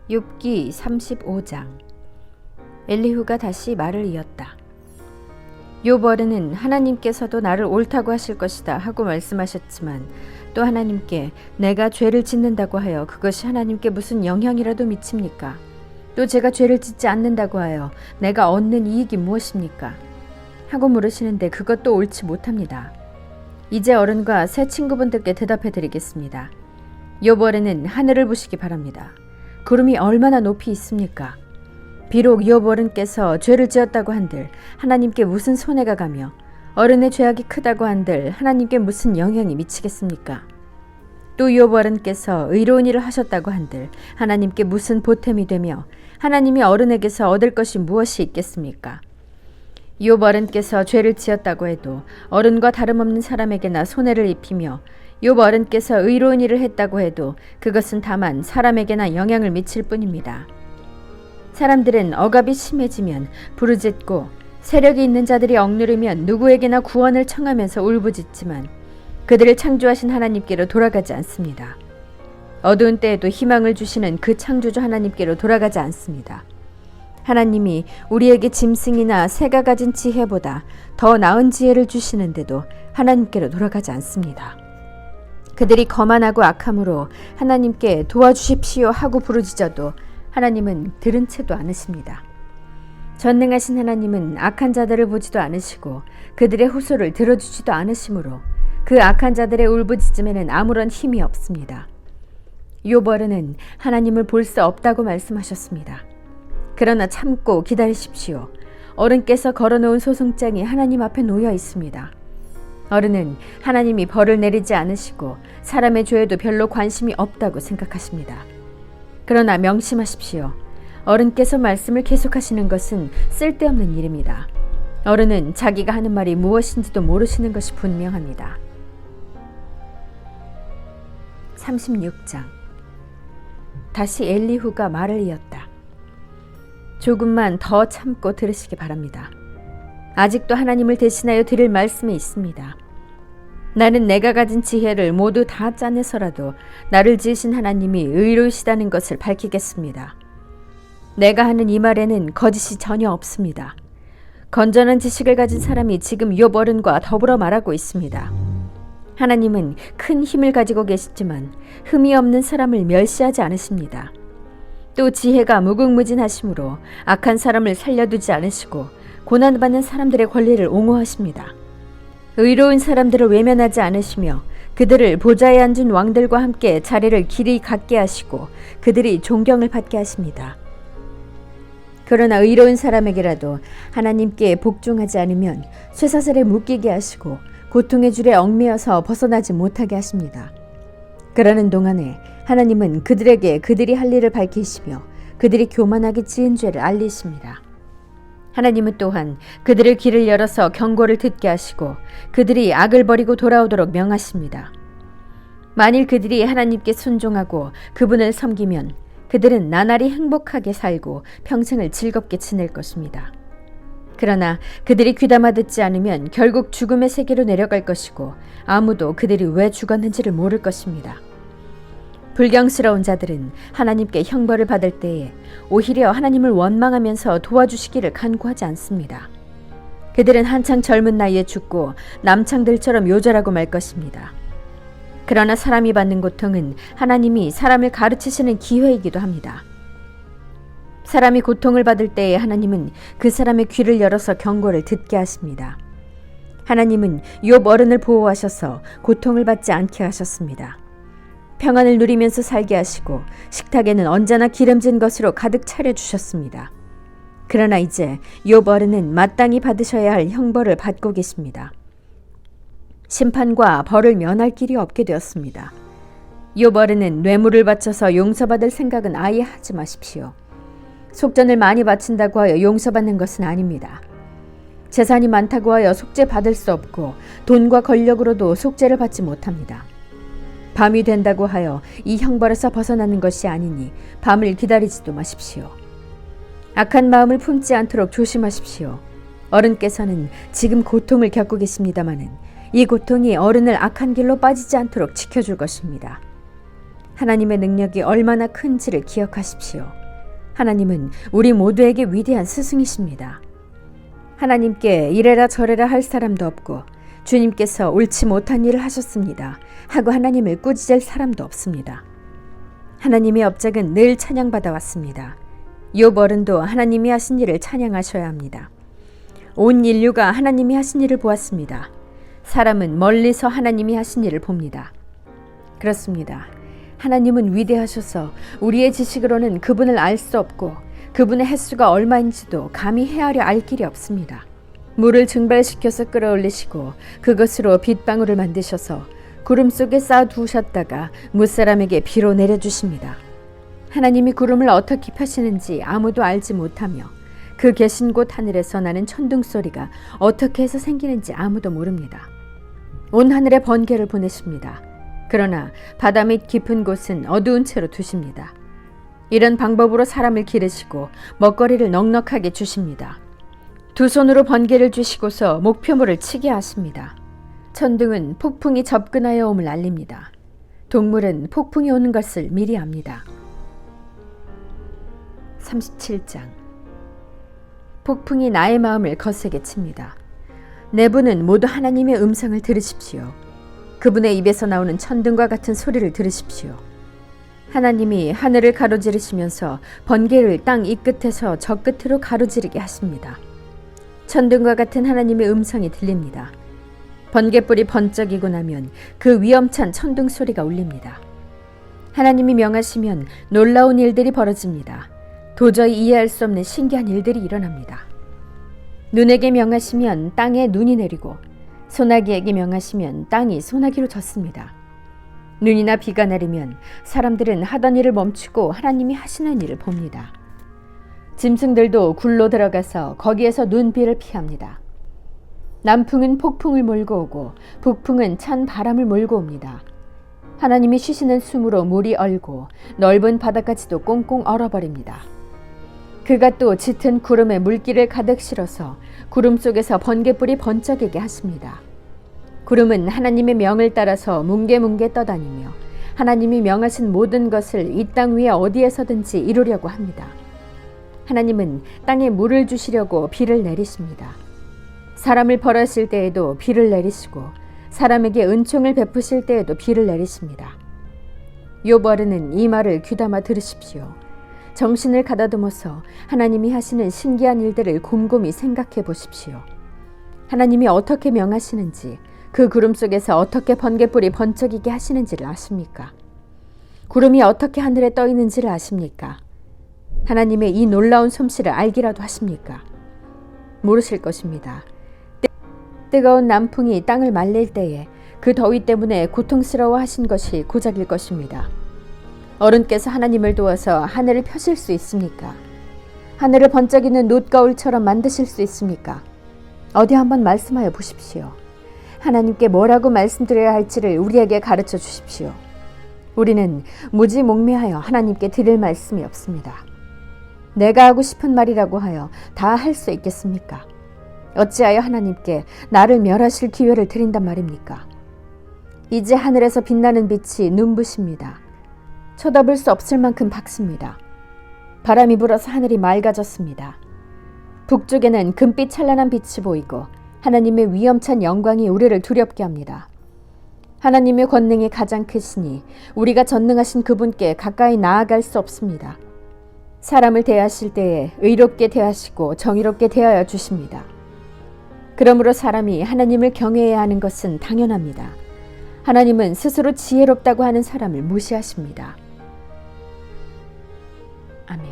욥기 35장. 엘리후가 다시 말을 이었다. 욥 어른은 하나님께서도 나를 옳다고 하실 것이다 하고 말씀하셨지만 또 하나님께 내가 죄를 짓는다고 하여 그것이 하나님께 무슨 영향이라도 미칩니까? 또 제가 죄를 짓지 않는다고 하여 내가 얻는 이익이 무엇입니까? 하고 물으시는데 그것도 옳지 못합니다. 이제 어른과 새 친구분들께 대답해 드리겠습니다. 욥 어른은 하늘을 보시기 바랍니다. 구름이 얼마나 높이 있습니까? 비록 욥 어른께서 죄를 지었다고 한들 하나님께 무슨 손해가 가며 어른의 죄악이 크다고 한들 하나님께 무슨 영향이 미치겠습니까? 또 욥 어른께서 의로운 일을 하셨다고 한들 하나님께 무슨 보탬이 되며 하나님이 어른에게서 얻을 것이 무엇이 있겠습니까? 욥 어른께서 죄를 지었다고 해도 어른과 다름없는 사람에게나 손해를 입히며 욥 어른께서 의로운 일을 했다고 해도 그것은 다만 사람에게나 영향을 미칠 뿐입니다. 사람들은 억압이 심해지면 부르짖고 세력이 있는 자들이 억누르면 누구에게나 구원을 청하면서 울부짖지만 그들을 창조하신 하나님께로 돌아가지 않습니다. 어두운 때에도 희망을 주시는 그 창조주 하나님께로 돌아가지 않습니다. 하나님이 우리에게 짐승이나 새가 가진 지혜보다 더 나은 지혜를 주시는데도 하나님께로 돌아가지 않습니다. 그들이 거만하고 악함으로 하나님께 도와주십시오 하고 부르짖어도 하나님은 들은 채도 않으십니다. 전능하신 하나님은 악한 자들을 보지도 않으시고 그들의 호소를 들어주지도 않으시므로 그 악한 자들의 울부짖음에는 아무런 힘이 없습니다. 욥 어른은 하나님을 볼 수 없다고 말씀하셨습니다. 그러나 참고 기다리십시오. 어른께서 걸어놓은 소송장이 하나님 앞에 놓여 있습니다. 어른은 하나님이 벌을 내리지 않으시고 사람의 죄에도 별로 관심이 없다고 생각하십니다. 그러나 명심하십시오. 어른께서 말씀을 계속하시는 것은 쓸데없는 일입니다. 어른은 자기가 하는 말이 무엇인지도 모르시는 것이 분명합니다. 36장. 다시 엘리후가 말을 이었다. 조금만 더 참고 들으시기 바랍니다. 아직도 하나님을 대신하여 드릴 말씀이 있습니다. 나는 내가 가진 지혜를 모두 다 짜내서라도 나를 지으신 하나님이 의로우시다는 것을 밝히겠습니다. 내가 하는 이 말에는 거짓이 전혀 없습니다. 건전한 지식을 가진 사람이 지금 욥 어른과 더불어 말하고 있습니다. 하나님은 큰 힘을 가지고 계시지만 흠이 없는 사람을 멸시하지 않으십니다. 또 지혜가 무궁무진하심으로 악한 사람을 살려두지 않으시고 고난받는 사람들의 권리를 옹호하십니다. 의로운 사람들을 외면하지 않으시며 그들을 보좌에 앉은 왕들과 함께 자리를 길이 갖게 하시고 그들이 존경을 받게 하십니다. 그러나 의로운 사람에게라도 하나님께 복종하지 않으면 쇠사슬에 묶이게 하시고 고통의 줄에 얽매여서 벗어나지 못하게 하십니다. 그러는 동안에 하나님은 그들에게 그들이 할 일을 밝히시며 그들이 교만하게 지은 죄를 알리십니다. 하나님은 또한 그들의 귀를 열어서 경고를 듣게 하시고 그들이 악을 버리고 돌아오도록 명하십니다. 만일 그들이 하나님께 순종하고 그분을 섬기면 그들은 나날이 행복하게 살고 평생을 즐겁게 지낼 것입니다. 그러나 그들이 귀담아 듣지 않으면 결국 죽음의 세계로 내려갈 것이고 아무도 그들이 왜 죽었는지를 모를 것입니다. 불경스러운 자들은 하나님께 형벌을 받을 때에 오히려 하나님을 원망하면서 도와주시기를 간구하지 않습니다. 그들은 한창 젊은 나이에 죽고 남창들처럼 요절하고 말 것입니다. 그러나 사람이 받는 고통은 하나님이 사람을 가르치시는 기회이기도 합니다. 사람이 고통을 받을 때에 하나님은 그 사람의 귀를 열어서 경고를 듣게 하십니다. 하나님은 욥 어른을 보호하셔서 고통을 받지 않게 하셨습니다. 평안을 누리면서 살게 하시고 식탁에는 언제나 기름진 것으로 가득 차려주셨습니다. 그러나 이제 욥 어른은 마땅히 받으셔야 할 형벌을 받고 계십니다. 심판과 벌을 면할 길이 없게 되었습니다. 욥 어른은 뇌물을 바쳐서 용서받을 생각은 아예 하지 마십시오. 속전을 많이 바친다고 하여 용서받는 것은 아닙니다. 재산이 많다고 하여 속죄받을 수 없고 돈과 권력으로도 속죄를 받지 못합니다. 밤이 된다고 하여 이 형벌에서 벗어나는 것이 아니니 밤을 기다리지도 마십시오. 악한 마음을 품지 않도록 조심하십시오. 어른께서는 지금 고통을 겪고 계십니다마는 이 고통이 어른을 악한 길로 빠지지 않도록 지켜줄 것입니다. 하나님의 능력이 얼마나 큰지를 기억하십시오. 하나님은 우리 모두에게 위대한 스승이십니다. 하나님께 이래라 저래라 할 사람도 없고 주님께서 옳지 못한 일을 하셨습니다 하고 하나님을 꾸짖을 사람도 없습니다. 하나님의 업적은 늘 찬양받아 왔습니다. 욥 어른도 하나님이 하신 일을 찬양하셔야 합니다. 온 인류가 하나님이 하신 일을 보았습니다. 사람은 멀리서 하나님이 하신 일을 봅니다. 그렇습니다. 하나님은 위대하셔서 우리의 지식으로는 그분을 알 수 없고 그분의 횟수가 얼마인지도 감히 헤아려 알 길이 없습니다. 물을 증발시켜서 끌어올리시고 그것으로 빗방울을 만드셔서 구름 속에 쌓아두셨다가 무사람에게 비로 내려주십니다. 하나님이 구름을 어떻게 펴시는지 아무도 알지 못하며 그 계신 곳 하늘에서 나는 천둥 소리가 어떻게 해서 생기는지 아무도 모릅니다. 온 하늘에 번개를 보내십니다. 그러나 바다 밑 깊은 곳은 어두운 채로 두십니다. 이런 방법으로 사람을 기르시고 먹거리를 넉넉하게 주십니다. 두 손으로 번개를 주시고서 목표물을 치게 하십니다. 천둥은 폭풍이 접근하여 옴을 알립니다. 동물은 폭풍이 오는 것을 미리 압니다. 37장. 폭풍이 나의 마음을 거세게 칩니다. 내부는 모두 하나님의 음성을 들으십시오. 그분의 입에서 나오는 천둥과 같은 소리를 들으십시오. 하나님이 하늘을 가로지르시면서 번개를 땅 이 끝에서 저 끝으로 가로지르게 하십니다. 천둥과 같은 하나님의 음성이 들립니다. 번개불이 번쩍이고 나면 그 위험찬 천둥 소리가 울립니다. 하나님이 명하시면 놀라운 일들이 벌어집니다. 도저히 이해할 수 없는 신기한 일들이 일어납니다. 눈에게 명하시면 땅에 눈이 내리고 소나기에게 명하시면 땅이 소나기로 젖습니다. 눈이나 비가 내리면 사람들은 하던 일을 멈추고 하나님이 하시는 일을 봅니다. 짐승들도 굴로 들어가서 거기에서 눈비를 피합니다. 남풍은 폭풍을 몰고 오고 북풍은 찬 바람을 몰고 옵니다. 하나님이 쉬시는 숨으로 물이 얼고 넓은 바다까지도 꽁꽁 얼어버립니다. 그가 또 짙은 구름에 물기를 가득 실어서 구름 속에서 번개불이 번쩍이게 하십니다. 구름은 하나님의 명을 따라서 뭉게뭉게 떠다니며 하나님이 명하신 모든 것을 이 땅 위에 어디에서든지 이루려고 합니다. 하나님은 땅에 물을 주시려고 비를 내리십니다. 사람을 벌하실 때에도 비를 내리시고 사람에게 은총을 베푸실 때에도 비를 내리십니다. 욥 어른은 이 말을 귀담아 들으십시오. 정신을 가다듬어서 하나님이 하시는 신기한 일들을 곰곰이 생각해 보십시오. 하나님이 어떻게 명하시는지, 그 구름 속에서 어떻게 번개불이 번쩍이게 하시는지를 아십니까? 구름이 어떻게 하늘에 떠 있는지를 아십니까? 하나님의 이 놀라운 솜씨를 알기라도 하십니까? 모르실 것입니다. 뜨거운 남풍이 땅을 말릴 때에 그 더위 때문에 고통스러워 하신 것이 고작일 것입니다. 어른께서 하나님을 도와서 하늘을 펴실 수 있습니까? 하늘을 번쩍이는 놋거울처럼 만드실 수 있습니까? 어디 한번 말씀하여 보십시오. 하나님께 뭐라고 말씀드려야 할지를 우리에게 가르쳐 주십시오. 우리는 무지몽매하여 하나님께 드릴 말씀이 없습니다. 내가 하고 싶은 말이라고 하여 다 할 수 있겠습니까? 어찌하여 하나님께 나를 멸하실 기회를 드린단 말입니까? 이제 하늘에서 빛나는 빛이 눈부십니다. 쳐다볼 수 없을 만큼 밝습니다. 바람이 불어서 하늘이 맑아졌습니다. 북쪽에는 금빛 찬란한 빛이 보이고 하나님의 위엄찬 영광이 우리를 두렵게 합니다. 하나님의 권능이 가장 크시니 우리가 전능하신 그분께 가까이 나아갈 수 없습니다. 사람을 대하실 때에 의롭게 대하시고 정의롭게 대하여 주십니다. 그러므로 사람이 하나님을 경외해야 하는 것은 당연합니다. 하나님은 스스로 지혜롭다고 하는 사람을 무시하십니다. 아멘.